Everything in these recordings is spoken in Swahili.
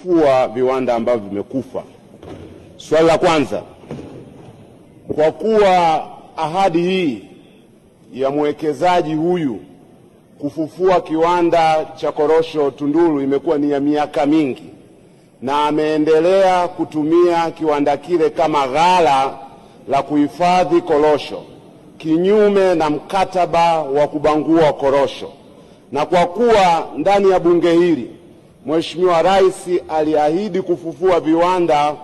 kufufua viwanda ambavyo vimekufa. Swali la kwanza, kwa kuwa ahadi hii ya mwekezaji huyu kufufua kiwanda cha korosho Tunduru imekuwa ni ya miaka mingi na ameendelea kutumia kiwanda kile kama ghala la kuhifadhi korosho kinyume na mkataba wa kubangua korosho, na kwa kuwa ndani ya bunge hili Mheshimiwa Rais aliahidi kufufua viwanda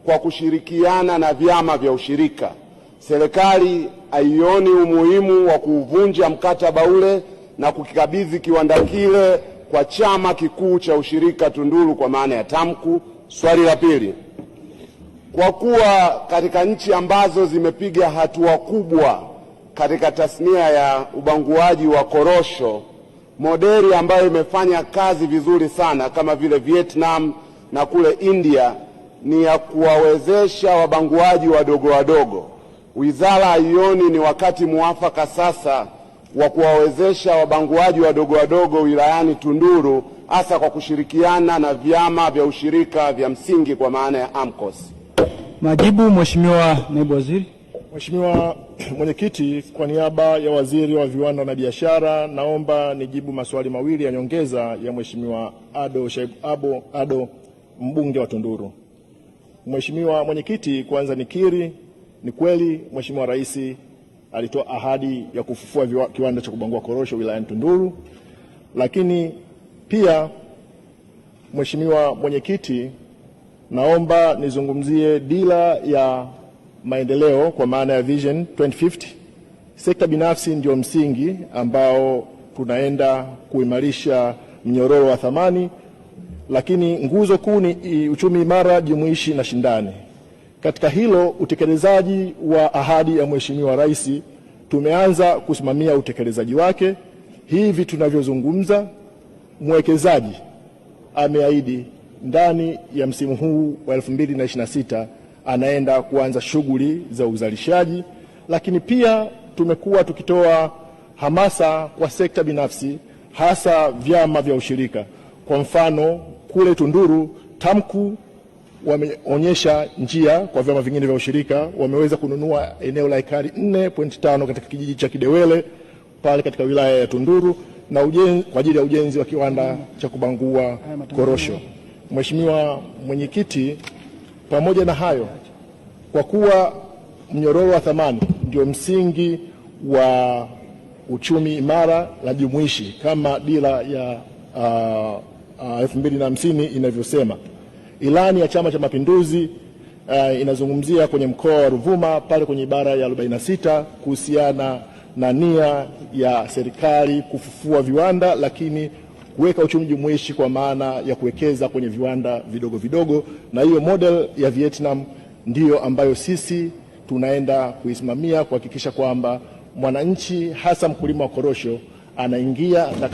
kwa kushirikiana na vyama vya ushirika, serikali haioni umuhimu wa kuvunja mkataba ule na kukikabidhi kiwanda kile kwa chama kikuu cha ushirika Tunduru kwa maana ya TAMCU. Swali la pili, kwa kuwa katika nchi ambazo zimepiga hatua kubwa katika tasnia ya ubanguaji wa korosho, modeli ambayo imefanya kazi vizuri sana kama vile Vietnam na kule India ni ya kuwawezesha wabanguaji wadogo wadogo, wizara haioni ni wakati muafaka sasa wa kuwawezesha wabanguaji wadogo wadogo wilayani Tunduru, hasa kwa kushirikiana na vyama vya ushirika vya msingi kwa maana ya AMCOS? Majibu, Mheshimiwa Naibu Waziri. Mheshimiwa Mwenyekiti, kwa niaba ya Waziri wa Viwanda na Biashara, naomba nijibu maswali mawili ya nyongeza ya Mheshimiwa Ado, mbunge wa Tunduru. Mheshimiwa Mwenyekiti, kwanza nikiri, ni kweli Mheshimiwa Rais alitoa ahadi ya kufufua kiwanda cha kubangua korosho wilayani Tunduru, lakini pia Mheshimiwa Mwenyekiti, naomba nizungumzie dira ya maendeleo kwa maana ya Vision 2050. Sekta binafsi ndio msingi ambao tunaenda kuimarisha mnyororo wa thamani, lakini nguzo kuu ni uchumi imara, jumuishi na shindani. Katika hilo, utekelezaji wa ahadi ya Mheshimiwa Rais tumeanza kusimamia utekelezaji wake. Hivi tunavyozungumza, mwekezaji ameahidi ndani ya msimu huu wa 2026 anaenda kuanza shughuli za uzalishaji, lakini pia tumekuwa tukitoa hamasa kwa sekta binafsi, hasa vyama vya ushirika. Kwa mfano, kule Tunduru TAMCU wameonyesha njia kwa vyama vingine vya ushirika, wameweza kununua eneo la ekari 4.5 katika kijiji cha Kidewele pale katika wilaya ya Tunduru na kwa ajili ya ujenzi wa kiwanda cha kubangua korosho. Mheshimiwa Mwenyekiti, pamoja na hayo, kwa kuwa mnyororo wa thamani ndio msingi wa uchumi imara na jumuishi kama dira ya 2050 inavyosema, ilani ya Chama cha Mapinduzi inazungumzia kwenye mkoa wa Ruvuma pale kwenye ibara ya 46 kuhusiana na nia ya serikali kufufua viwanda, lakini kuweka uchumi jumuishi kwa maana ya kuwekeza kwenye viwanda vidogo vidogo, na hiyo model ya Vietnam ndiyo ambayo sisi tunaenda kuisimamia kuhakikisha kwamba mwananchi hasa mkulima wa korosho anaingia na